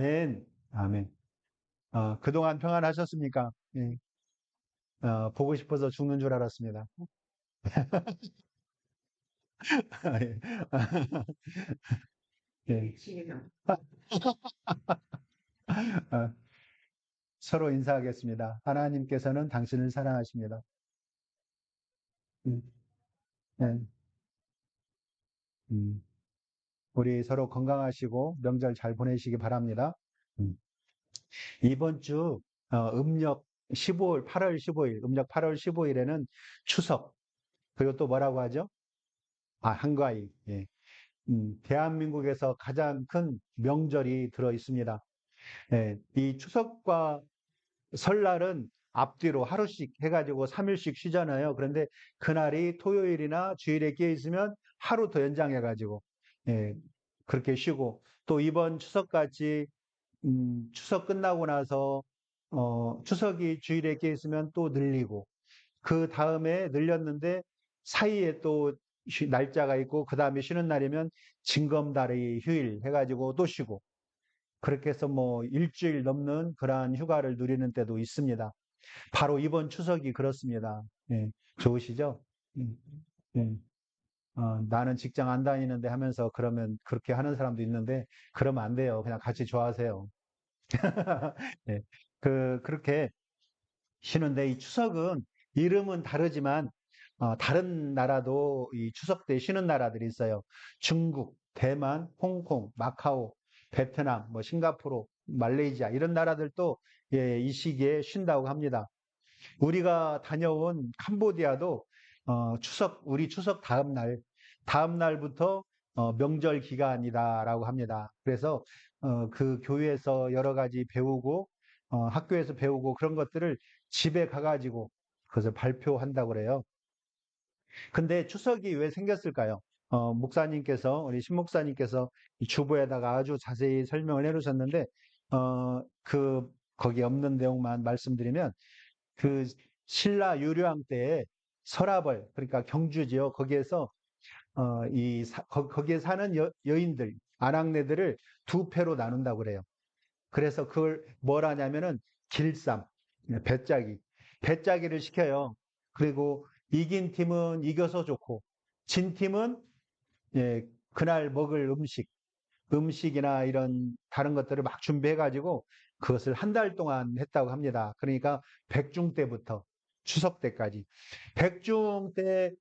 아멘. 아멘. 그동안 평안하셨습니까? 예. 보고 싶어서 죽는 줄 알았습니다. 예. 예. 어, 서로 인사하겠습니다. 하나님께서는 당신을 사랑하십니다. 음, 예. 음, 우리 서로 건강하시고 명절 잘 보내시기 바랍니다. 음, 이번 주 음력 15일, 8월 15일, 음력 8월 15일에는 추석, 그리고 또 뭐라고 하죠? 한가위. 예. 대한민국에서 가장 큰 명절이 들어 있습니다. 예, 이 추석과 설날은 앞뒤로 하루씩 해가지고 3일씩 쉬잖아요. 그런데 그날이 토요일이나 주일에 끼어 있으면 하루 더 연장해가지고, 예, 그렇게 쉬고, 또 이번 추석같이, 추석 끝나고 나서, 추석이 주일에 끼어 있으면 또 늘리고, 그 다음에 늘렸는데 사이에 또 날짜가 있고, 그 다음에 쉬는 날이면 징검다리 휴일 해가지고 또 쉬고, 그렇게 해서 뭐 일주일 넘는 그러한 휴가를 누리는 때도 있습니다. 바로 이번 추석이 그렇습니다. 예, 좋으시죠? 음, 예. 나는 직장 안 다니는데 하면서 그러면 그렇게 하는 사람도 있는데 그러면 안 돼요. 그냥 같이 좋아하세요. 예, 그렇게 쉬는데 이 추석은 이름은 다르지만 다른 나라도 이 추석 때 쉬는 나라들이 있어요. 중국, 대만, 홍콩, 마카오, 베트남, 뭐 싱가포르, 말레이시아 이런 나라들도 예, 이 시기에 쉰다고 합니다. 우리가 다녀온 캄보디아도 우리 추석 다음 날부터 명절 기간이다라고 합니다. 그래서 그 교회에서 여러 가지 배우고 학교에서 배우고 그런 것들을 집에 가가지고 그것을 발표한다고 그래요. 근데 추석이 왜 생겼을까요? 우리 신목사님께서 이 주보에다가 아주 자세히 설명을 해주셨는데, 거기 없는 내용만 말씀드리면, 그 신라 유료왕 때에 설화벌, 그러니까 경주지요. 거기에서, 거기에 사는 여인들, 아낙네들을 두 패로 나눈다고 그래요. 그래서 그걸 뭘 하냐면은 길쌈, 배짜기. 배짜기를 시켜요. 그리고 이긴 팀은 이겨서 좋고, 진 팀은 예, 그날 먹을 음식이나 이런 다른 것들을 막 준비해가지고 그것을 한 달 동안 했다고 합니다. 그러니까 백중 때부터 추석 때까지. 백중 때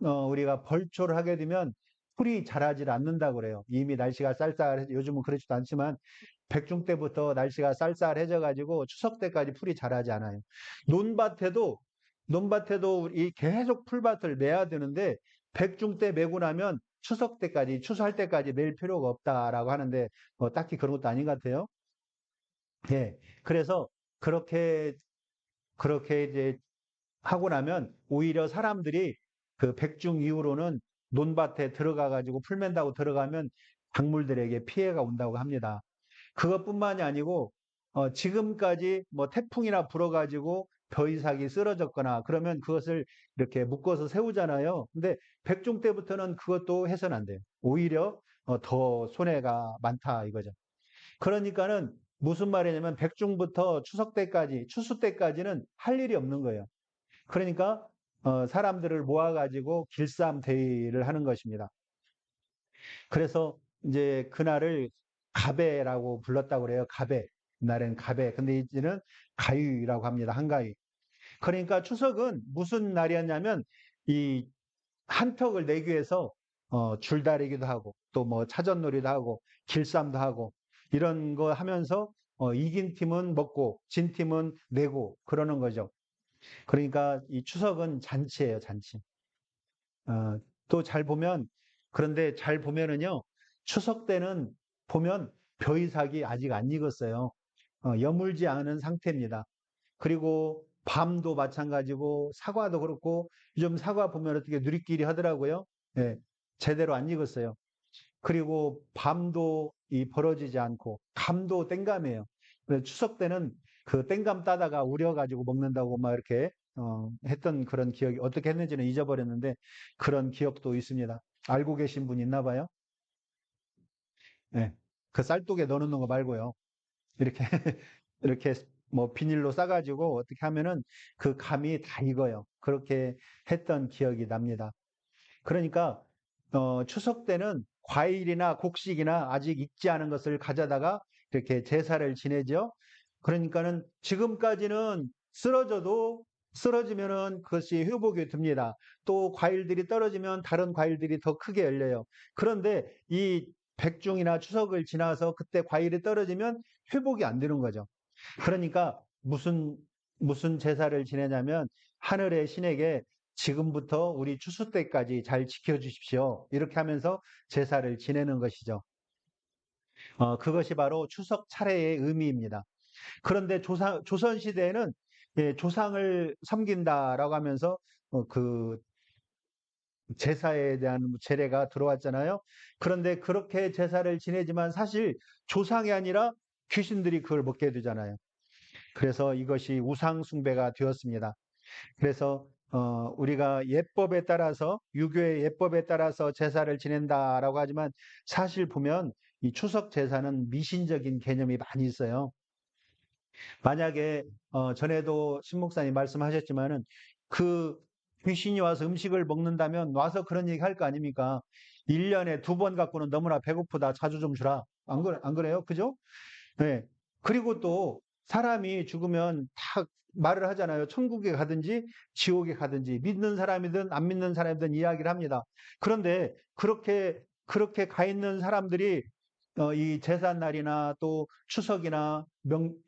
우리가 벌초를 하게 되면 풀이 자라질 않는다고 그래요. 이미 날씨가 쌀쌀해, 요즘은 그렇지도 않지만 백중 때부터 날씨가 쌀쌀해져 가지고 추석 때까지 풀이 자라지 않아요. 논밭에도 논밭에도 이 계속 풀밭을 내야 되는데 백중 때 메고 나면 추석 때까지 추수할 때까지 낼 필요가 없다라고 하는데 딱히 그런 것도 아닌 것 같아요. 예. 그래서 그렇게 그렇게 이제 하고 나면 오히려 사람들이 그 백중 이후로는 논밭에 들어가 가지고 풀 맨다고 들어가면 작물들에게 피해가 온다고 합니다. 그것뿐만이 아니고 지금까지 뭐 태풍이나 불어가지고 벼이삭이 쓰러졌거나 그러면 그것을 이렇게 묶어서 세우잖아요. 근데 백중 때부터는 그것도 해서는 안 돼요. 오히려 더 손해가 많다 이거죠. 그러니까는 무슨 말이냐면 백중부터 추석 때까지 추수 때까지는 할 일이 없는 거예요. 그러니까 사람들을 모아가지고 길쌈 대회를 하는 것입니다. 그래서 이제 그날을 가배라고 불렀다고 그래요. 가배. 그날은 가배. 근데 이제는 가위라고 합니다. 한가위. 그러니까 추석은 무슨 날이었냐면 이 한턱을 내기 위해서 줄다리기도 하고 또 뭐 차전놀이도 하고 길쌈도 하고 이런 거 하면서 이긴 팀은 먹고 진 팀은 내고 그러는 거죠. 그러니까 이 추석은 잔치예요, 잔치. 또 잘 보면, 그런데 잘 보면은요, 추석 때는 보면 벼이삭이 아직 안 익었어요. 여물지 않은 상태입니다. 그리고 밤도 마찬가지고 사과도 그렇고 요즘 사과 보면 어떻게 누리끼리 하더라고요. 예, 제대로 안 익었어요. 그리고 밤도 벌어지지 않고 감도 땡감이에요. 그래서 추석 때는 그 땡감 따다가 우려가지고 먹는다고 막 이렇게 했던 그런 기억이 어떻게 했는지는 잊어버렸는데 그런 기억도 있습니다. 알고 계신 분 있나 봐요? 네. 그 쌀독에 넣어놓는 거 말고요. 이렇게 이렇게 뭐 비닐로 싸가지고 어떻게 하면은 그 감이 다 익어요. 그렇게 했던 기억이 납니다. 그러니까 추석 때는 과일이나 곡식이나 아직 익지 않은 것을 가져다가 이렇게 제사를 지내죠. 그러니까는 지금까지는 쓰러지면은 그것이 회복이 됩니다. 또 과일들이 떨어지면 다른 과일들이 더 크게 열려요. 그런데 이 백중이나 추석을 지나서 그때 과일이 떨어지면 회복이 안 되는 거죠. 그러니까 무슨 제사를 지내냐면 하늘의 신에게 지금부터 우리 추수 때까지 잘 지켜주십시오. 이렇게 하면서 제사를 지내는 것이죠. 그것이 바로 추석 차례의 의미입니다. 그런데 조선시대에는 예, 조상을 섬긴다라고 하면서 그 제사에 대한 제례가 들어왔잖아요. 그런데 그렇게 제사를 지내지만 사실 조상이 아니라 귀신들이 그걸 먹게 되잖아요. 그래서 이것이 우상숭배가 되었습니다. 그래서 우리가 예법에 따라서 유교의 예법에 따라서 제사를 지낸다라고 하지만 사실 보면 이 추석 제사는 미신적인 개념이 많이 있어요. 만약에 전에도 신 목사님 말씀하셨지만은 그 귀신이 와서 음식을 먹는다면 와서 그런 얘기 할 거 아닙니까? 1년에 2번 갖고는 너무나 배고프다. 자주 좀 주라. 안 그래요? 그죠? 네. 그리고 또 사람이 죽으면 다 말을 하잖아요. 천국에 가든지 지옥에 가든지 믿는 사람이든 안 믿는 사람이든 이야기를 합니다. 그런데 그렇게 가 있는 사람들이 이 제삿날이나 또 추석이나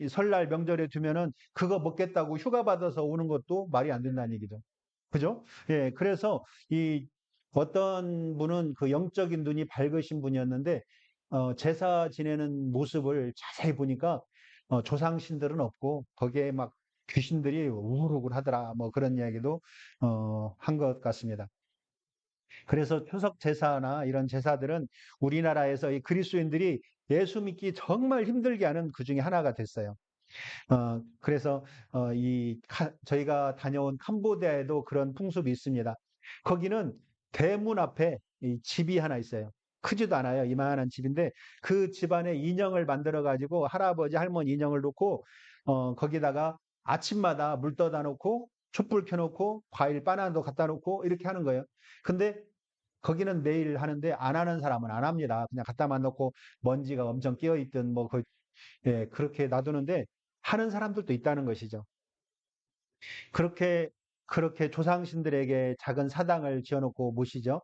이 설날 명절에 두면은 그거 먹겠다고 휴가 받아서 오는 것도 말이 안 된다는 얘기죠. 그죠? 예, 그래서 이 어떤 분은 그 영적인 눈이 밝으신 분이었는데, 제사 지내는 모습을 자세히 보니까, 조상신들은 없고, 거기에 막 귀신들이 우글우글 하더라. 뭐 그런 이야기도, 한 것 같습니다. 그래서 추석 제사나 이런 제사들은 우리나라에서 이 그리스도인들이 예수 믿기 정말 힘들게 하는 그 중에 하나가 됐어요. 그래서 저희가 다녀온 캄보디아에도 그런 풍습이 있습니다. 거기는 대문 앞에 이 집이 하나 있어요. 크지도 않아요. 이만한 집인데 그 집안에 인형을 만들어 가지고 할아버지 할머니 인형을 놓고 거기다가 아침마다 물 떠다 놓고 촛불 켜놓고 과일 바나나도 갖다 놓고 이렇게 하는 거예요. 근데 거기는 매일 하는데 안 하는 사람은 안 합니다. 그냥 갖다만 놓고 먼지가 엄청 끼어 있든 뭐 예, 그렇게 놔두는데 하는 사람들도 있다는 것이죠. 그렇게, 그렇게 조상신들에게 작은 사당을 지어놓고 모시죠.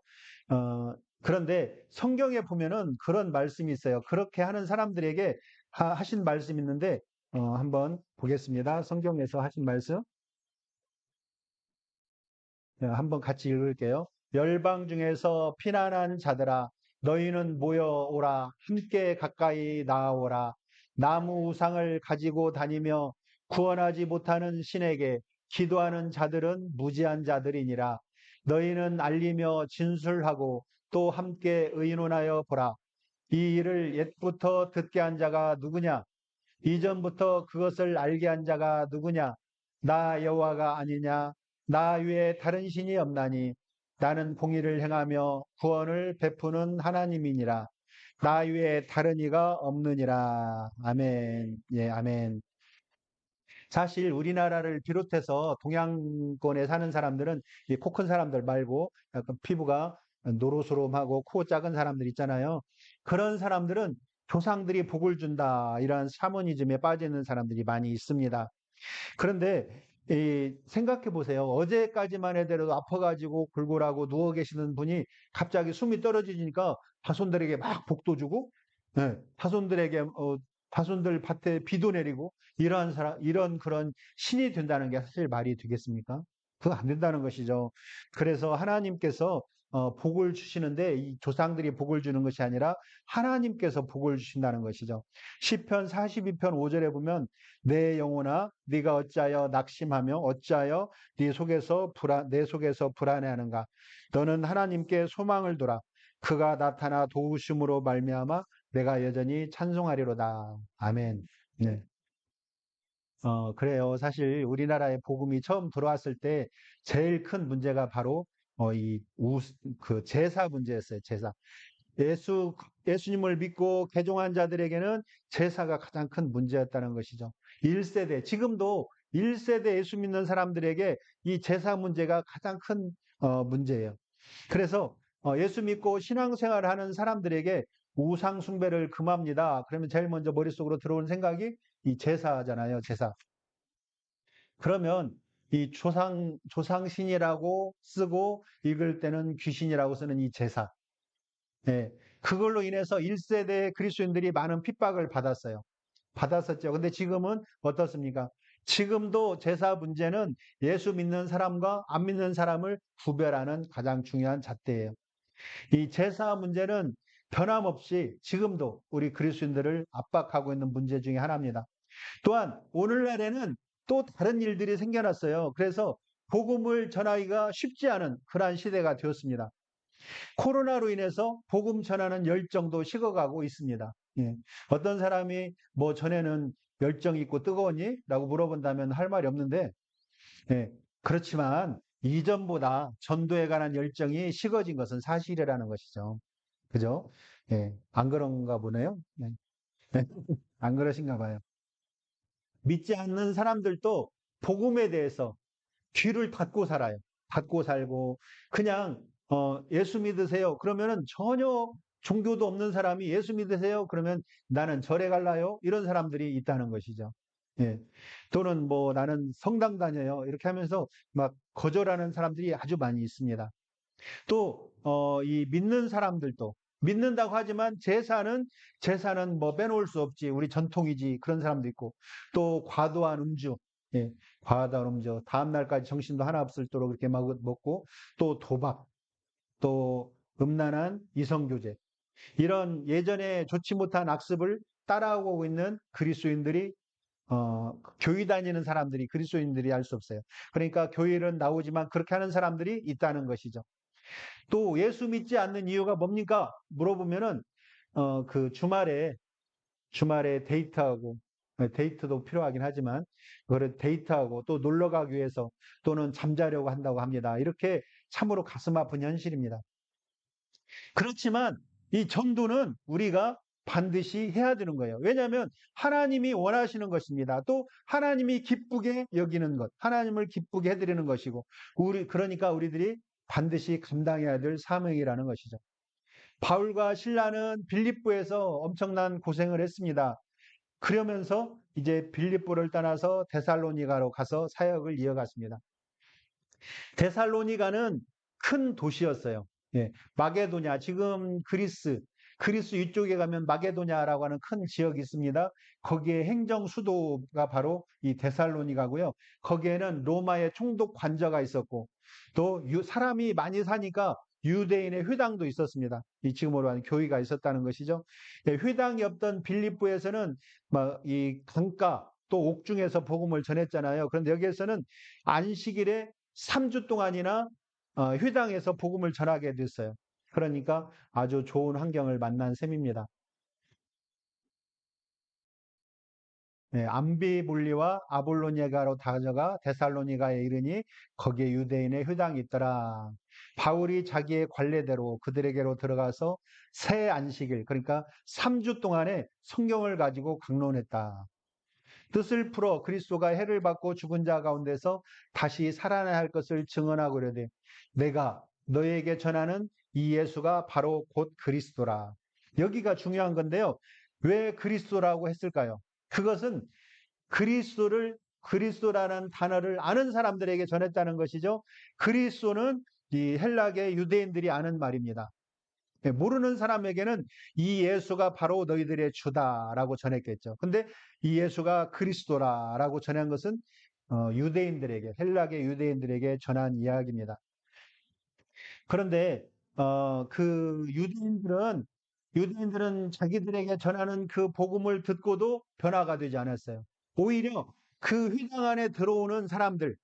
그런데 성경에 보면은 그런 말씀이 있어요. 그렇게 하는 사람들에게 하신 말씀이 있는데, 한번 보겠습니다. 성경에서 하신 말씀. 한번 같이 읽을게요. 열방 중에서 피난한 자들아, 너희는 모여오라. 함께 가까이 나아오라. 나무 우상을 가지고 다니며 구원하지 못하는 신에게 기도하는 자들은 무지한 자들이니라. 너희는 알리며 진술하고 또 함께 의논하여 보라. 이 일을 옛부터 듣게 한 자가 누구냐? 이전부터 그것을 알게 한 자가 누구냐? 나 여호와가 아니냐? 나 외에 다른 신이 없나니 나는 공의를 행하며 구원을 베푸는 하나님이니라. 나 외에 다른 이가 없느니라. 아멘. 예, 아멘. 사실 우리나라를 비롯해서 동양권에 사는 사람들은 이 코 큰 사람들 말고 약간 피부가 노로스름하고 코 작은 사람들 있잖아요. 그런 사람들은 조상들이 복을 준다 이런 샤머니즘에 빠져 있는 사람들이 많이 있습니다. 그런데 생각해 보세요. 어제까지만 해도 아파가지고 골골하고 누워 계시는 분이 갑자기 숨이 떨어지니까 자손들에게 막 복도 주고, 네, 자손들 밭에 비도 내리고 이런 그런 신이 된다는 게 사실 말이 되겠습니까? 그거 안 된다는 것이죠. 그래서 하나님께서 복을 주시는데 이 조상들이 복을 주는 것이 아니라 하나님께서 복을 주신다는 것이죠. 시편 42편 5절에 보면 내 영혼아 네가 어찌하여 낙심하며 어찌하여 내 속에서 불안해하는가. 너는 하나님께 소망을 둬라. 그가 나타나 도우심으로 말미암아 내가 여전히 찬송하리로다. 아멘. 네. 그래요. 사실 우리나라에 복음이 처음 들어왔을 때 제일 큰 문제가 바로 그 제사 문제였어요. 제사. 예수 예수님을 믿고 개종한 자들에게는 제사가 가장 큰 문제였다는 것이죠. 1세대, 지금도 1세대 예수 믿는 사람들에게 이 제사 문제가 가장 큰 문제예요. 그래서 예수 믿고 신앙생활을 하는 사람들에게 우상 숭배를 금합니다. 그러면 제일 먼저 머릿속으로 들어오는 생각이 이 제사잖아요, 제사. 그러면 이 조상신이라고 쓰고 읽을 때는 귀신이라고 쓰는 이 제사. 예, 그걸로 인해서 1세대 그리스도인들이 많은 핍박을 받았어요. 받았었죠. 근데 지금은 어떻습니까? 지금도 제사 문제는 예수 믿는 사람과 안 믿는 사람을 구별하는 가장 중요한 잣대예요. 이 제사 문제는 변함없이 지금도 우리 그리스도인들을 압박하고 있는 문제 중에 하나입니다. 또한 오늘날에는 또 다른 일들이 생겨났어요. 그래서 복음을 전하기가 쉽지 않은 그러한 시대가 되었습니다. 코로나로 인해서 복음 전하는 열정도 식어가고 있습니다. 예. 어떤 사람이 뭐 전에는 열정 있고 뜨거웠니? 라고 물어본다면 할 말이 없는데, 예. 그렇지만 이전보다 전도에 관한 열정이 식어진 것은 사실이라는 것이죠. 그죠? 예. 안 그런가 보네요. 예. 안 그러신가 봐요. 믿지 않는 사람들도 복음에 대해서 귀를 닫고 살아요. 닫고 살고 그냥 예수 믿으세요. 그러면은 전혀 종교도 없는 사람이 예수 믿으세요. 그러면 나는 절에 갈라요. 이런 사람들이 있다는 것이죠. 예. 또는 뭐 나는 성당 다녀요. 이렇게 하면서 막 거절하는 사람들이 아주 많이 있습니다. 또 이 믿는 사람들도 믿는다고 하지만 제사는 뭐 빼놓을 수 없지. 우리 전통이지. 그런 사람도 있고 또 과도한 음주. 예, 과다한 음주. 다음 날까지 정신도 하나 없을도록 그렇게 막 먹고 또 도박, 또 음란한 이성교제. 이런 예전에 좋지 못한 악습을 따라오고 있는 그리스도인들이 교회 다니는 사람들이 그리스도인들이 알 수 없어요. 그러니까 교회는 나오지만 그렇게 하는 사람들이 있다는 것이죠. 또 예수 믿지 않는 이유가 뭡니까? 물어보면은 그 주말에 데이트하고 데이트도 필요하긴 하지만 그거를 데이트하고 또 놀러 가기 위해서 또는 잠자려고 한다고 합니다. 이렇게 참으로 가슴 아픈 현실입니다. 그렇지만 이 전도는 우리가 반드시 해야 되는 거예요. 왜냐하면 하나님이 원하시는 것입니다. 또 하나님이 기쁘게 여기는 것, 하나님을 기쁘게 해드리는 것이고, 그러니까 우리들이 반드시 감당해야 될 사명이라는 것이죠. 바울과 신라는 빌립보에서 엄청난 고생을 했습니다. 그러면서 이제 빌립보를 떠나서 데살로니가로 가서 사역을 이어갔습니다. 데살로니가는 큰 도시였어요. 예, 마게도냐, 지금 그리스 이쪽에 가면 마게도냐라고 하는 큰 지역이 있습니다. 거기에 행정 수도가 바로 이 데살로니가고요. 거기에는 로마의 총독 관저가 있었고, 또 사람이 많이 사니까 유대인의 회당도 있었습니다. 이 지금으로 하는 교회가 있었다는 것이죠. 예, 회당이 없던 빌립보에서는 막 이 강가 또 옥중에서 복음을 전했잖아요. 그런데 여기에서는 안식일에 3주 동안이나 회당에서 복음을 전하게 됐어요. 그러니까 아주 좋은 환경을 만난 셈입니다. 네, 암비불리와 아볼로니가로 다져가 데살로니가에 이르니 거기에 유대인의 회당이 있더라. 바울이 자기의 관례대로 그들에게로 들어가서 새 안식일, 그러니까 3주 동안의 성경을 가지고 강론했다. 뜻을 풀어 그리스도가 해를 받고 죽은 자 가운데서 다시 살아나야 할 것을 증언하고 그러되 내가 너에게 전하는 이 예수가 바로 곧 그리스도라. 여기가 중요한 건데요. 왜 그리스도라고 했을까요? 그것은 그리스도라는 단어를 아는 사람들에게 전했다는 것이죠. 그리스도는 이 헬라계 유대인들이 아는 말입니다. 모르는 사람에게는 이 예수가 바로 너희들의 주다라고 전했겠죠. 근데 이 예수가 그리스도라라고 전한 것은 유대인들에게, 헬라계 유대인들에게 전한 이야기입니다. 그런데 그 유대인들은 자기들에게 전하는 그 복음을 듣고도 변화가 되지 않았어요. 오히려 그 회당 안에 들어오는 사람들,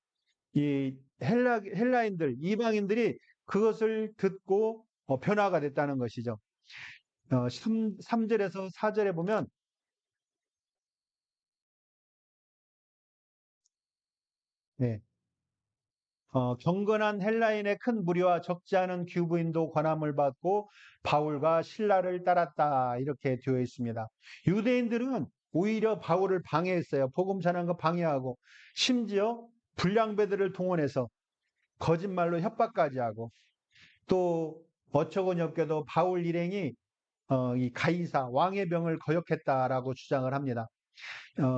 이 헬라인들, 이방인들이 그것을 듣고 변화가 됐다는 것이죠. 3절에서 4절에 보면, 네, 경건한 헬라인의 큰 무리와 적지 않은 규부인도 권함을 받고 바울과 신라를 따랐다. 이렇게 되어 있습니다. 유대인들은 오히려 바울을 방해했어요. 복음 전하는 거 방해하고 심지어 불량배들을 동원해서 거짓말로 협박까지 하고 또 어처구니 없게도 바울 일행이 이 가이사 왕의 병을 거역했다라고 주장을 합니다.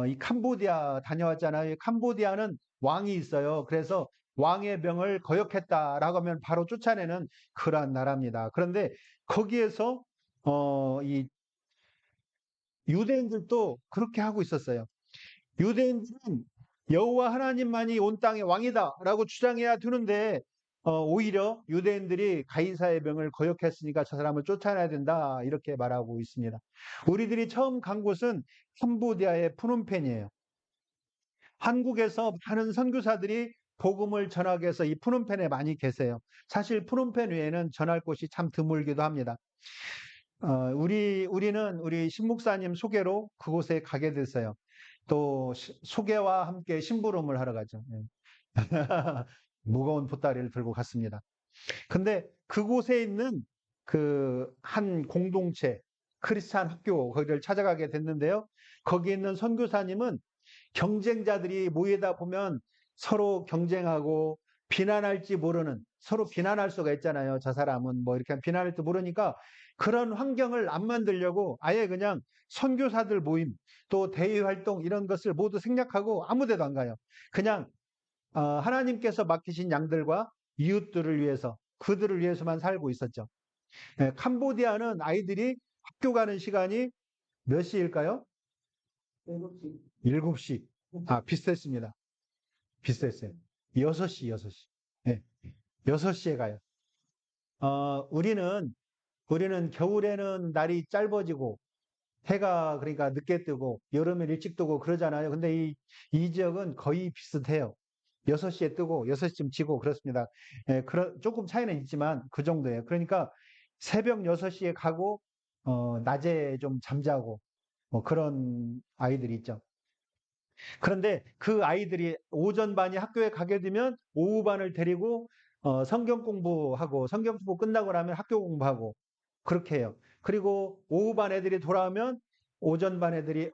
이 캄보디아 다녀왔잖아요. 캄보디아는 왕이 있어요. 그래서 왕의 병을 거역했다라고 하면 바로 쫓아내는 그러한 나라입니다. 그런데 거기에서 이 유대인들도 그렇게 하고 있었어요. 유대인들은 여호와 하나님만이 온 땅의 왕이다라고 주장해야 되는데 오히려 유대인들이 가이사의 병을 거역했으니까 저 사람을 쫓아내야 된다 이렇게 말하고 있습니다. 우리들이 처음 간 곳은 캄보디아의 푸놈펜이에요. 한국에서 많은 선교사들이 복음을 전하기 위해서 이 푸놈펜에 많이 계세요. 사실 푸놈펜 외에는 전할 곳이 참 드물기도 합니다. 우리는 우리 신목사님 소개로 그곳에 가게 됐어요. 또 소개와 함께 심부름을 하러 가죠. 예. 무거운 보따리를 들고 갔습니다. 근데 그곳에 있는 그 한 공동체 크리스찬 학교 거기를 찾아가게 됐는데요. 거기 있는 선교사님은 경쟁자들이 모이다 보면 서로 경쟁하고 비난할지 모르는 서로 비난할 수가 있잖아요. 저 사람은 뭐 이렇게 비난할 줄 모르니까 그런 환경을 안 만들려고 아예 그냥 선교사들 모임 또 대외 활동 이런 것을 모두 생략하고 아무 데도 안 가요. 그냥 하나님께서 맡기신 양들과 이웃들을 위해서 그들을 위해서만 살고 있었죠. 예, 캄보디아는 아이들이 학교 가는 시간이 몇 시일까요? 7시. 비슷했습니다. 비슷했어요. 6시, 6시. 네, 6시에 가요. 우리는 겨울에는 날이 짧아지고 해가 그러니까 늦게 뜨고 여름에 일찍 뜨고 그러잖아요. 근데 이 지역은 거의 비슷해요. 6시에 뜨고 6시쯤 지고 그렇습니다. 예, 조금 차이는 있지만 그 정도예요. 그러니까 새벽 6시에 가고 낮에 좀 잠자고 뭐 그런 아이들이 있죠. 그런데 그 아이들이 오전 반이 학교에 가게 되면 오후 반을 데리고 성경 공부하고 성경 공부 끝나고 나면 학교 공부하고 그렇게 해요. 그리고 오후 반 애들이 돌아오면 오전 반 애들이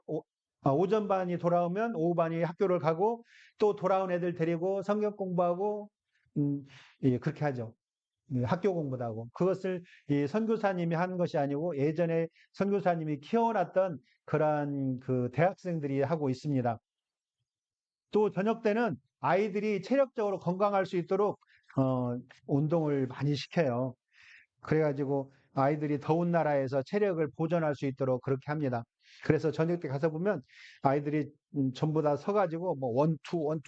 오전 반이 돌아오면 오후 반이 학교를 가고 또 돌아온 애들 데리고 성경 공부하고 예, 그렇게 하죠. 예, 학교 공부도 하고 그것을 이 선교사님이 한 것이 아니고 예전에 선교사님이 키워놨던 그러한 그 대학생들이 하고 있습니다. 또 저녁 때는 아이들이 체력적으로 건강할 수 있도록 운동을 많이 시켜요. 그래가지고 아이들이 더운 나라에서 체력을 보존할 수 있도록 그렇게 합니다. 그래서 저녁 때 가서 보면 아이들이 전부 다 서가지고 뭐 원투 막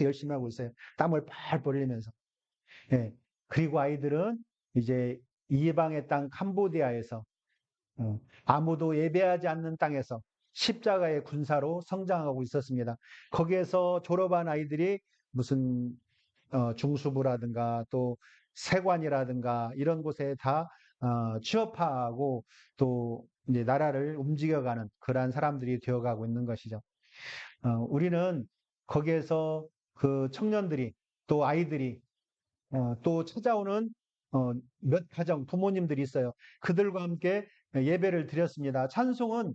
열심히 하고 있어요. 땀을 펄펄 흘리면서. 예. 그리고 아이들은 이제 이방의 땅 캄보디아에서 아무도 예배하지 않는 땅에서 십자가의 군사로 성장하고 있었습니다. 거기에서 졸업한 아이들이 무슨 중수부라든가 또 세관이라든가 이런 곳에 다 취업하고 또 이제 나라를 움직여가는 그러한 사람들이 되어가고 있는 것이죠. 우리는 거기에서 그 청년들이 또 아이들이 또 찾아오는 몇 가정 부모님들이 있어요. 그들과 함께 예배를 드렸습니다. 찬송은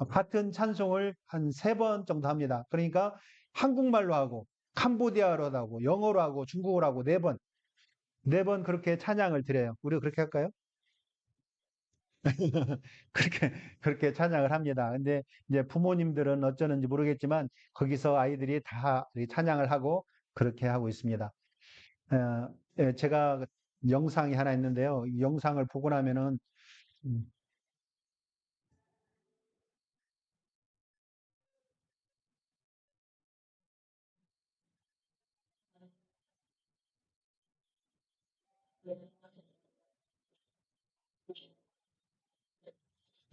같은 찬송을 한 3번 정도 합니다. 그러니까 한국말로 하고 캄보디아어로 하고 영어로 하고 중국어로 하고 4번, 4번 그렇게 찬양을 드려요. 우리가 그렇게 할까요? 그렇게 찬양을 합니다. 근데 이제 부모님들은 어쩌는지 모르겠지만 거기서 아이들이 다 찬양을 하고 그렇게 하고 있습니다. 예, 제가 영상이 하나 있는데요. 이 영상을 보고 나면은 음,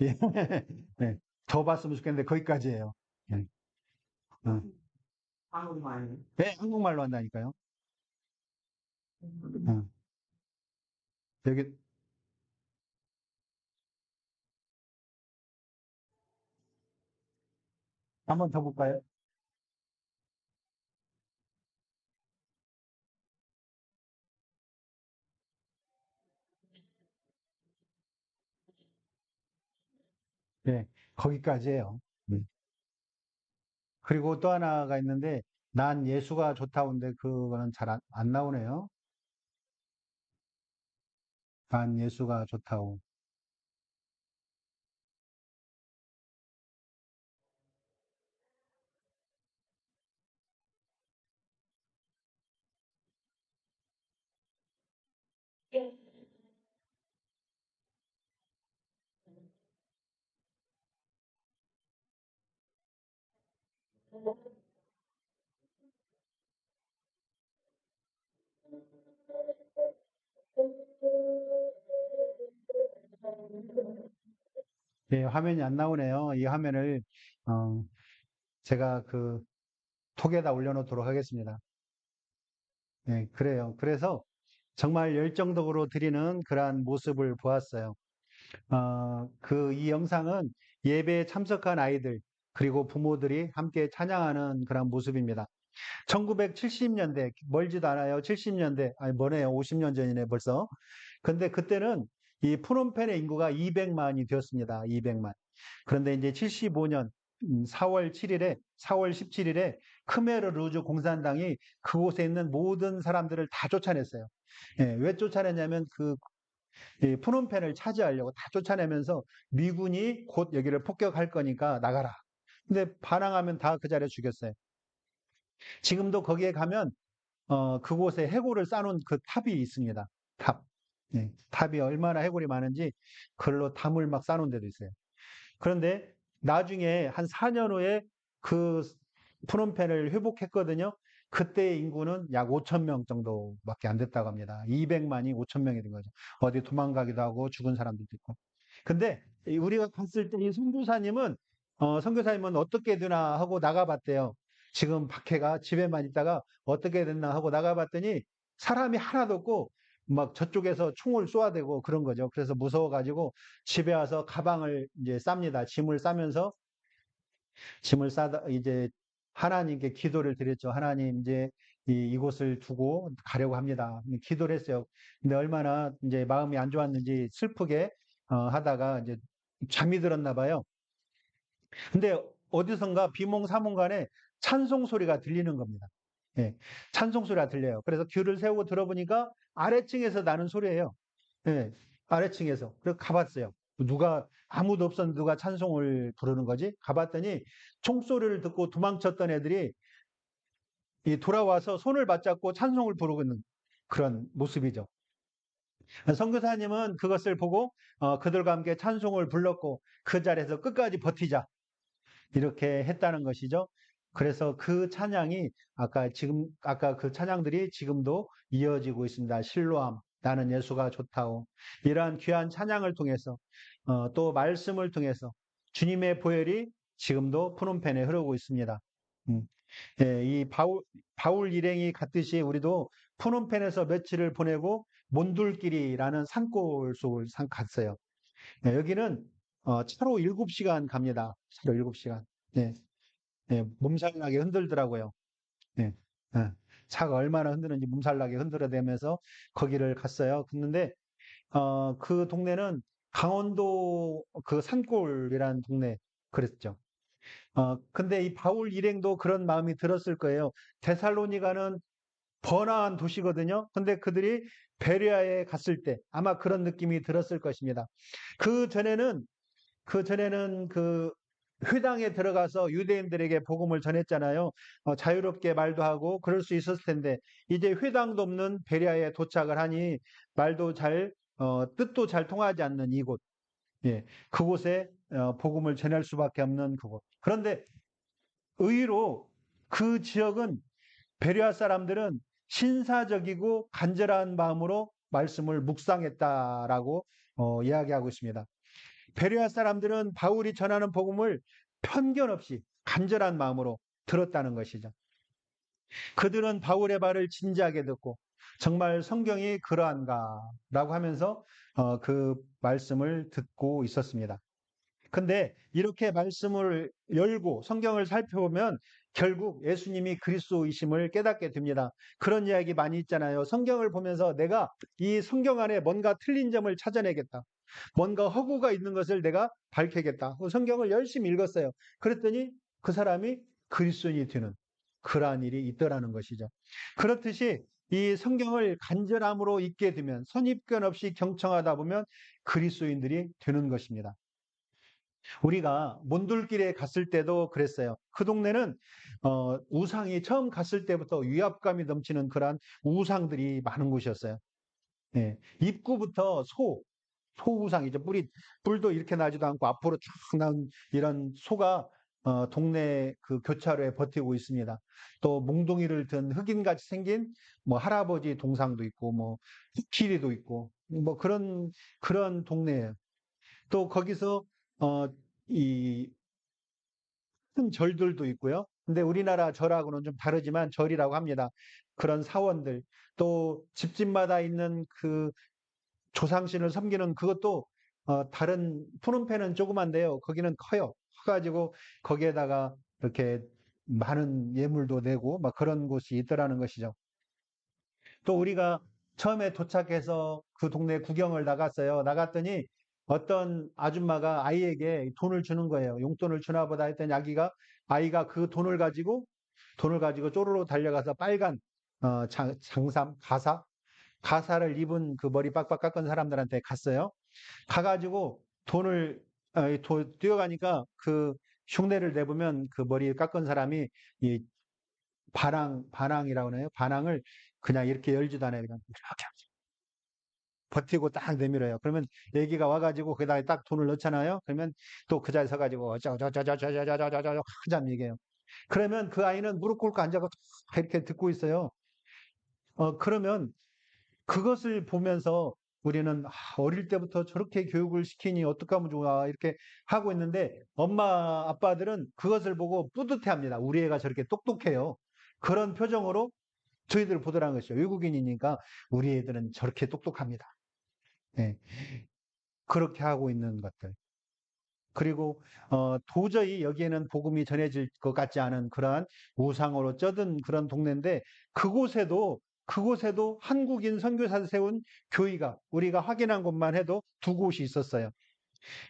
예. 네, 더 봤으면 좋겠는데 거기까지예요. 예. 어. 네, 한국말로 한다니까요. 어. 여기 한번 더 볼까요? 예, 거기까지예요. 음. 그리고 또 하나가 있는데, 난 예수가 좋다는데 그거는 잘 안 나오네요. 난 예수가 좋다고. 예, 화면이 안 나오네요. 이 화면을, 어, 제가 그 톡에다 올려놓도록 하겠습니다. 예, 그래요. 그래서 정말 열정적으로 드리는 그러한 모습을 보았어요. 이 영상은 예배에 참석한 아이들, 그리고 부모들이 함께 찬양하는 그런 모습입니다. 1970년대, 멀지도 않아요. 70년대, 아니, 뭐네요. 50년 전이네, 벌써. 근데 그때는 이 프놈펜의 인구가 200만이 되었습니다. 200만. 그런데 이제 75년 4월 17일에 크메르 루즈 공산당이 그곳에 있는 모든 사람들을 다 쫓아냈어요. 예, 왜 쫓아냈냐면 이 프놈펜을 차지하려고 다 쫓아내면서 미군이 곧 여기를 폭격할 거니까 나가라. 근데 반항하면 다 그 자리에 죽였어요. 지금도 거기에 가면 그곳에 해골을 쌓아놓은 그 탑이 있습니다. 탑. 예, 탑이 얼마나 해골이 많은지 그걸로 담을 막 쌓아놓은 데도 있어요. 그런데 나중에 한 4년 후에 그 프놈펜을 회복했거든요. 그때의 인구는 약 5천 명 정도밖에 안 됐다고 합니다. 200만이 5천 명이 된 거죠. 어디 도망가기도 하고 죽은 사람들도 있고. 근데 우리가 갔을 때 이 선교사님은 어떻게 되나 하고 나가봤대요. 지금 박해가 집에만 있다가 어떻게 됐나 하고 나가봤더니 사람이 하나도 없고 막 저쪽에서 총을 쏘아대고 그런 거죠. 그래서 무서워가지고 집에 와서 가방을 이제 쌉니다. 짐을 싸다 이제 하나님께 기도를 드렸죠. 하나님 이제 이곳을 두고 가려고 합니다. 기도를 했어요. 근데 얼마나 이제 마음이 안 좋았는지 슬프게 하다가 이제 잠이 들었나 봐요. 근데 어디선가 비몽사몽간에 찬송 소리가 들리는 겁니다. 예, 찬송 소리가 들려요. 그래서 귀를 세우고 들어보니까 아래층에서 나는 소리예요. 예, 아래층에서. 그래서 가봤어요. 아무도 없었는데 누가 찬송을 부르는 거지? 가봤더니 총소리를 듣고 도망쳤던 애들이 돌아와서 손을 맞잡고 찬송을 부르고 있는 그런 모습이죠. 선교사님은 그것을 보고 그들과 함께 찬송을 불렀고 그 자리에서 끝까지 버티자. 이렇게 했다는 것이죠. 그래서 그 찬양이 아까 그 찬양들이 지금도 이어지고 있습니다. 실로암, 나는 예수가 좋다고. 이러한 귀한 찬양을 통해서, 또 말씀을 통해서 주님의 보혈이 지금도 푸놈펜에 흐르고 있습니다. 음, 예, 바울 일행이 갔듯이 우리도 푸놈펜에서 며칠을 보내고 몬둘길이라는 산골 속을 갔어요. 예, 여기는 차로 7시간 갑니다. 차로 7시간. 네, 네, 몸살나게 흔들더라고요. 네, 예, 차가 얼마나 흔드는지 몸살나게 흔들어대면서 거기를 갔어요. 근데 그 동네는 강원도 그 산골이라는 동네 그랬죠. 근데 이 바울 일행도 그런 마음이 들었을 거예요. 데살로니가는 번화한 도시거든요. 근데 그들이 베레아에 갔을 때 아마 그런 느낌이 들었을 것입니다. 그 전에는 그 회당에 들어가서 유대인들에게 복음을 전했잖아요. 자유롭게 말도 하고 그럴 수 있었을 텐데 이제 회당도 없는 베레아에 도착을 하니 뜻도 잘 통하지 않는 이곳, 예, 그곳에 복음을 전할 수밖에 없는 그곳. 그런데 의외로 그 지역은 베레아 사람들은 신사적이고 간절한 마음으로 말씀을 묵상했다라고 이야기하고 있습니다. 베레아 사람들은 바울이 전하는 복음을 편견 없이 간절한 마음으로 들었다는 것이죠. 그들은 바울의 말을 진지하게 듣고 정말 성경이 그러한가라고 하면서 그 말씀을 듣고 있었습니다. 근데 이렇게 말씀을 열고 성경을 살펴보면 결국 예수님이 그리스도이심을 깨닫게 됩니다. 그런 이야기 많이 있잖아요. 성경을 보면서 내가 이 성경 안에 뭔가 틀린 점을 찾아내겠다. 뭔가 허구가 있는 것을 내가 밝혀야겠다. 성경을 열심히 읽었어요. 그랬더니 그 사람이 그리스도인이 되는 그러한 일이 있더라는 것이죠. 그렇듯이 이 성경을 간절함으로 읽게 되면 선입견 없이 경청하다 보면 그리스도인들이 되는 것입니다. 우리가 몬돌길에 갔을 때도 그랬어요. 그 동네는 우상이 처음 갔을 때부터 위압감이 넘치는 그러한 우상들이 많은 곳이었어요. 예, 입구부터 소우상이죠. 뿔도 이렇게 나지도 않고 앞으로 쫙 나온 이런 소가 동네 그 교차로에 버티고 있습니다. 또 몽둥이를 든 흑인같이 생긴 뭐 할아버지 동상도 있고 뭐 코끼리도 있고 뭐 그런 동네예요. 또 거기서 어, 이 큰 절들도 있고요. 근데 우리나라 절하고는 좀 다르지만 절이라고 합니다. 그런 사원들 또 집집마다 있는 그 조상신을 섬기는 그것도 다른 푸놈펜은 조그만데요. 거기는 커요. 커가지고 거기에다가 이렇게 많은 예물도 내고 막 그런 곳이 있더라는 것이죠. 또 우리가 처음에 도착해서 그 동네 구경을 나갔어요. 나갔더니 어떤 아줌마가 아이에게 돈을 주는 거예요. 용돈을 주나 보다 했더니 아이가 그 돈을 가지고 쪼르르 달려가서 빨간 장삼 가사를 입은 그 머리 빡빡 깎은 사람들한테 갔어요. 가가지고 돈을 뛰어가니까 그 흉내를 내보면 그 머리 깎은 사람이 이 반항이라고 하나요? 반항을 그냥 이렇게 열지도 않아요. 그냥 이렇게 버티고 딱 내밀어요. 그러면 애기가 와가지고 거기다가 딱 돈을 넣잖아요. 그러면 또 그 자리에 서가지고 어쩌저저저저저저저저저 하자는 얘기예요. 그러면 그 아이는 무릎 꿇고 앉아서 이렇게 듣고 있어요. 그러면 그것을 보면서 우리는 어릴 때부터 저렇게 교육을 시키니 어떡하면 좋아 이렇게 하고 있는데 엄마 아빠들은 그것을 보고 뿌듯해합니다. 우리 애가 저렇게 똑똑해요. 그런 표정으로 저희들을 보더라는 것이죠. 외국인이니까 우리 애들은 저렇게 똑똑합니다. 네, 그렇게 하고 있는 것들. 그리고 도저히 여기에는 복음이 전해질 것 같지 않은 그러한 우상으로 쩌든 그런 동네인데 그곳에도 한국인 선교사를 세운 교회가 우리가 확인한 곳만 해도 두 곳이 있었어요.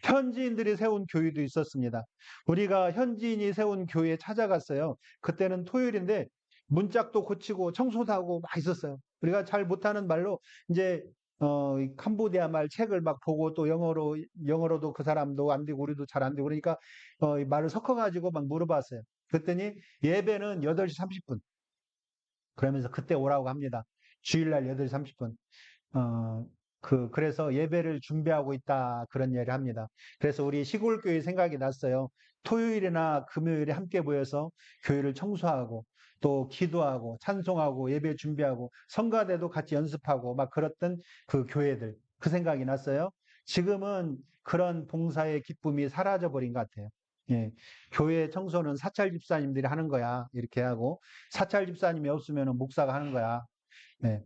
현지인들이 세운 교회도 있었습니다. 우리가 현지인이 세운 교회에 찾아갔어요. 그때는 토요일인데 문짝도 고치고 청소도 하고 막 있었어요. 우리가 잘 못하는 말로 이제 이 캄보디아 말 책을 막 보고 또 영어로도 그 사람도 안 되고 우리도 잘 안 되고 그러니까 이 말을 섞어가지고 막 물어봤어요. 그랬더니 예배는 8시 30분. 그러면서 그때 오라고 합니다. 주일날 8시 30분. 어, 그래서 예배를 준비하고 있다. 그런 얘기를 합니다. 그래서 우리 시골교회 생각이 났어요. 토요일이나 금요일에 함께 모여서 교회를 청소하고 또 기도하고 찬송하고 예배 준비하고 성가대도 같이 연습하고 막 그랬던 그 교회들. 그 생각이 났어요. 지금은 그런 봉사의 기쁨이 사라져 버린 것 같아요. 예. 교회 청소는 사찰 집사님들이 하는 거야. 이렇게 하고 사찰 집사님이 없으면 목사가 하는 거야. 예.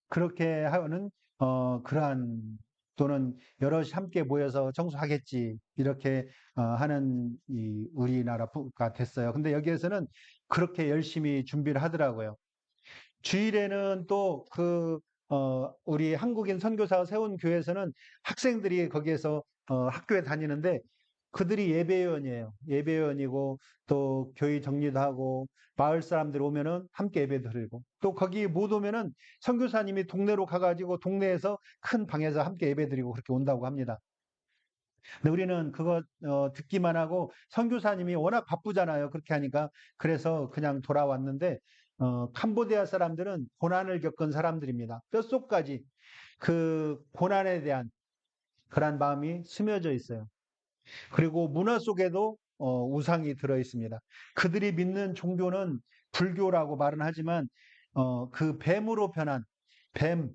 그렇게 하는 그러한 또는 여럿이 함께 모여서 청소하겠지 이렇게 하는 이 우리나라가 됐어요. 근데 여기에서는 그렇게 열심히 준비를 하더라고요. 주일에는 또 우리 한국인 선교사가 세운 교회에서는 학생들이 거기에서 학교에 다니는데 그들이 예배위원이에요. 예배위원이고 또 교회 정리도 하고 마을 사람들 오면은 함께 예배 드리고 또 거기 못 오면은 선교사님이 동네로 가가지고 동네에서 큰 방에서 함께 예배 드리고 그렇게 온다고 합니다. 근데 우리는 그거 듣기만 하고 선교사님이 워낙 바쁘잖아요. 그렇게 하니까 그래서 그냥 돌아왔는데 캄보디아 사람들은 고난을 겪은 사람들입니다. 뼛속까지 그 고난에 대한 그런 마음이 스며져 있어요. 그리고 문화 속에도 우상이 들어 있습니다. 그들이 믿는 종교는 불교라고 말은 하지만 그 뱀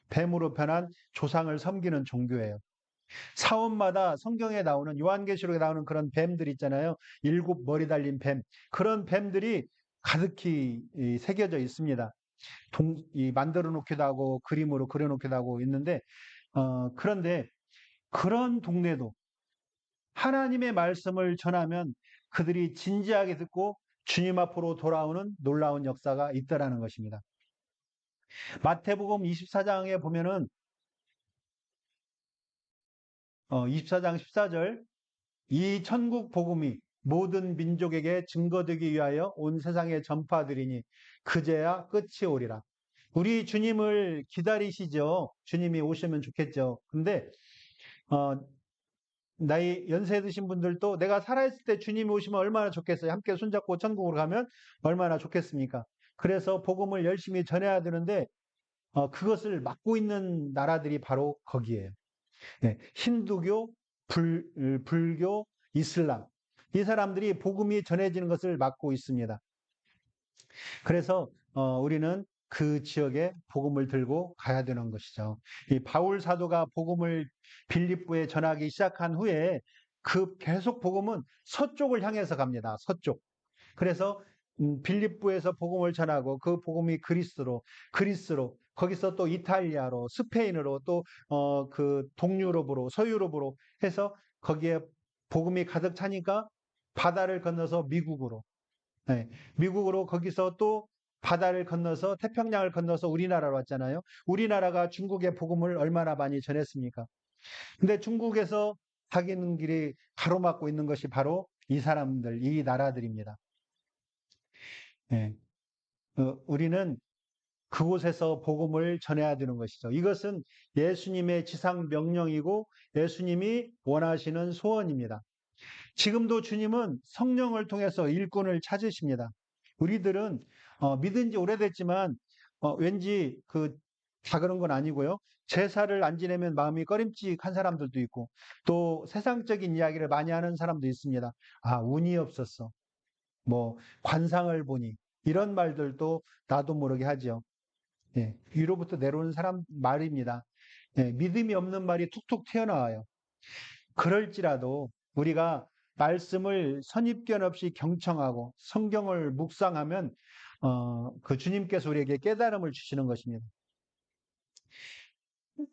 뱀으로 변한 조상을 섬기는 종교예요. 사원마다 성경에 나오는 요한계시록에 나오는 그런 뱀들 있잖아요. 7머리 달린 뱀. 그런 뱀들이 가득히 새겨져 있습니다. 만들어 놓기도 하고 그림으로 그려 놓기도 하고 있는데 그런데 그런 동네도 하나님의 말씀을 전하면 그들이 진지하게 듣고 주님 앞으로 돌아오는 놀라운 역사가 있다라는 것입니다. 마태복음 24장에 보면은 24장 14절, 이 천국 복음이 모든 민족에게 증거되기 위하여 온 세상에 전파되리니 그제야 끝이 오리라. 우리 주님을 기다리시죠. 주님이 오시면 좋겠죠. 근데 어, 나이 연세 드신 분들도 내가 살아있을 때 주님이 오시면 얼마나 좋겠어요. 함께 손잡고 천국으로 가면 얼마나 좋겠습니까? 그래서 복음을 열심히 전해야 되는데 그것을 막고 있는 나라들이 바로 거기에요. 네, 힌두교, 불교, 이슬람. 이 사람들이 복음이 전해지는 것을 막고 있습니다. 그래서 우리는 그 지역에 복음을 들고 가야 되는 것이죠. 이 바울 사도가 복음을 빌립보에 전하기 시작한 후에 그 계속 복음은 서쪽을 향해서 갑니다. 서쪽. 그래서 빌립보에서 복음을 전하고 그 복음이 그리스로, 거기서 또 이탈리아로, 스페인으로, 또 그 동유럽으로, 서유럽으로 해서 거기에 복음이 가득 차니까 바다를 건너서 미국으로, 네, 미국으로 거기서 또 바다를 건너서 태평양을 건너서 우리나라로 왔잖아요. 우리나라가 중국의 복음을 얼마나 많이 전했습니까? 근데 중국에서 가기는 길이 가로막고 있는 것이 바로 이 사람들, 이 나라들입니다. 네. 우리는 그곳에서 복음을 전해야 되는 것이죠. 이것은 예수님의 지상 명령이고 예수님이 원하시는 소원입니다. 지금도 주님은 성령을 통해서 일꾼을 찾으십니다. 우리들은 믿은 지 오래됐지만 왠지 다 그런 건 아니고요. 제사를 안 지내면 마음이 꺼림칙한 사람들도 있고 또 세상적인 이야기를 많이 하는 사람도 있습니다. 아, 운이 없었어. 뭐 관상을 보니 이런 말들도 나도 모르게 하죠. 예, 위로부터 내려오는 사람 말입니다. 예, 믿음이 없는 말이 툭툭 튀어나와요. 그럴지라도 우리가 말씀을 선입견 없이 경청하고 성경을 묵상하면 그 주님께서 우리에게 깨달음을 주시는 것입니다.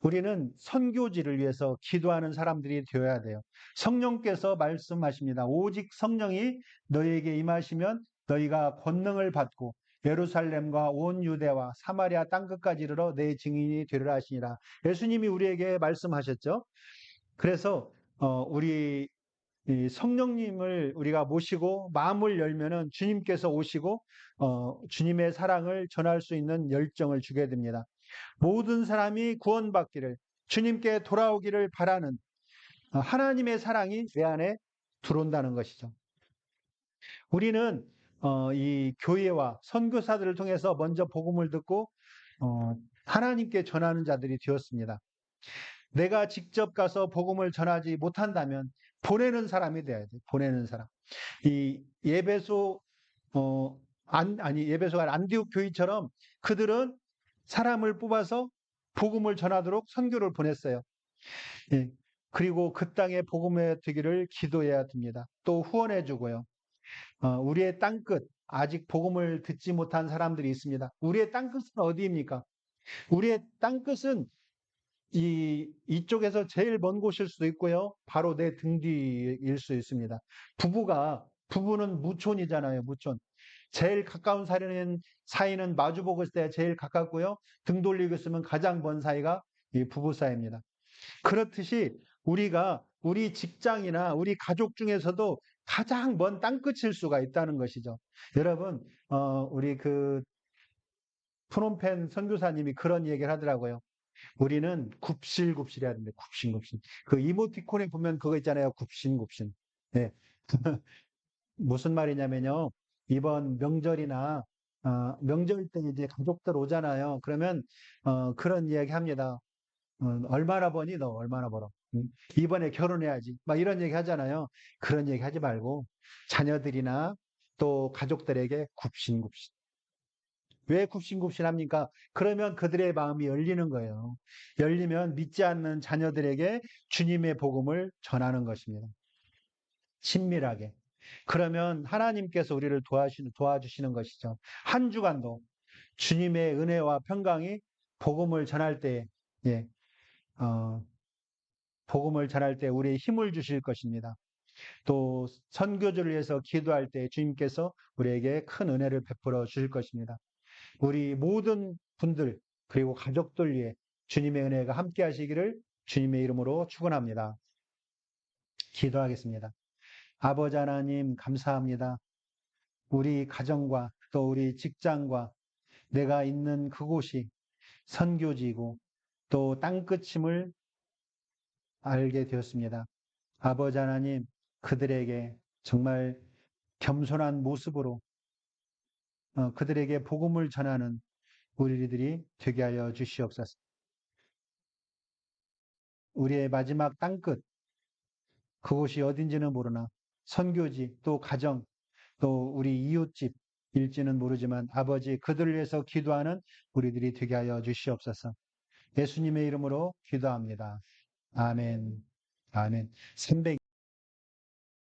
우리는 선교지를 위해서 기도하는 사람들이 되어야 돼요. 성령께서 말씀하십니다. 오직 성령이 너희에게 임하시면 너희가 권능을 받고 예루살렘과 온 유대와 사마리아 땅끝까지 이르러 내 증인이 되리라 하시니라. 예수님이 우리에게 말씀하셨죠. 그래서 우리 이 성령님을 우리가 모시고 마음을 열면은 주님께서 오시고 주님의 사랑을 전할 수 있는 열정을 주게 됩니다. 모든 사람이 구원받기를 주님께 돌아오기를 바라는 하나님의 사랑이 내 안에 들어온다는 것이죠. 우리는 이 교회와 선교사들을 통해서 먼저 복음을 듣고 하나님께 전하는 자들이 되었습니다. 내가 직접 가서 복음을 전하지 못한다면 보내는 사람이 돼야 돼. 보내는 사람. 이 예배소 예배소가 안디옥 교회처럼 그들은 사람을 뽑아서 복음을 전하도록 선교를 보냈어요. 예. 그리고 그 땅에 복음의 되기를 기도해야 됩니다. 또 후원해 주고요. 우리의 땅끝 아직 복음을 듣지 못한 사람들이 있습니다. 우리의 땅끝은 어디입니까? 우리의 땅끝은 이쪽에서 제일 먼 곳일 수도 있고요. 바로 내 등 뒤일 수 있습니다. 부부는 무촌이잖아요. 무촌. 제일 가까운 사이는 마주보고 있을 때 제일 가깝고요. 등 돌리고 있으면 가장 먼 사이가 이 부부 사이입니다. 그렇듯이 우리가 우리 직장이나 우리 가족 중에서도 가장 먼 땅끝일 수가 있다는 것이죠. 여러분, 우리 프놈펜 선교사님이 그런 얘기를 하더라고요. 우리는 굽실굽실 해야 됩니다. 굽신굽신. 그 이모티콘에 보면 그거 있잖아요. 굽신굽신. 네. 무슨 말이냐면요. 이번 명절이나 명절 때 이제 가족들 오잖아요. 그러면 그런 이야기 합니다. 얼마나 버니 너 얼마나 벌어? 이번에 결혼해야지. 막 이런 얘기 하잖아요. 그런 얘기 하지 말고 자녀들이나 또 가족들에게 굽신굽신. 왜 굽신굽신합니까? 그러면 그들의 마음이 열리는 거예요. 열리면 믿지 않는 자녀들에게 주님의 복음을 전하는 것입니다. 친밀하게. 그러면 하나님께서 우리를 도와주시는 것이죠. 한 주간도 주님의 은혜와 평강이 복음을 전할 때, 예, 복음을 전할 때 우리의 힘을 주실 것입니다. 또 선교주를 위해서 기도할 때 주님께서 우리에게 큰 은혜를 베풀어 주실 것입니다. 우리 모든 분들 그리고 가족들 위해 주님의 은혜가 함께 하시기를 주님의 이름으로 축원합니다. 기도하겠습니다. 아버지 하나님, 감사합니다. 우리 가정과 또 우리 직장과 내가 있는 그곳이 선교지이고 또 땅끝임을 알게 되었습니다. 아버지 하나님, 그들에게 정말 겸손한 모습으로 그들에게 복음을 전하는 우리들이 되게 하여 주시옵소서. 우리의 마지막 땅끝, 그곳이 어딘지는 모르나 선교지, 또 가정, 또 우리 이웃집일지는 모르지만 아버지, 그들을 위해서 기도하는 우리들이 되게 하여 주시옵소서. 예수님의 이름으로 기도합니다. 아멘. 아멘. 300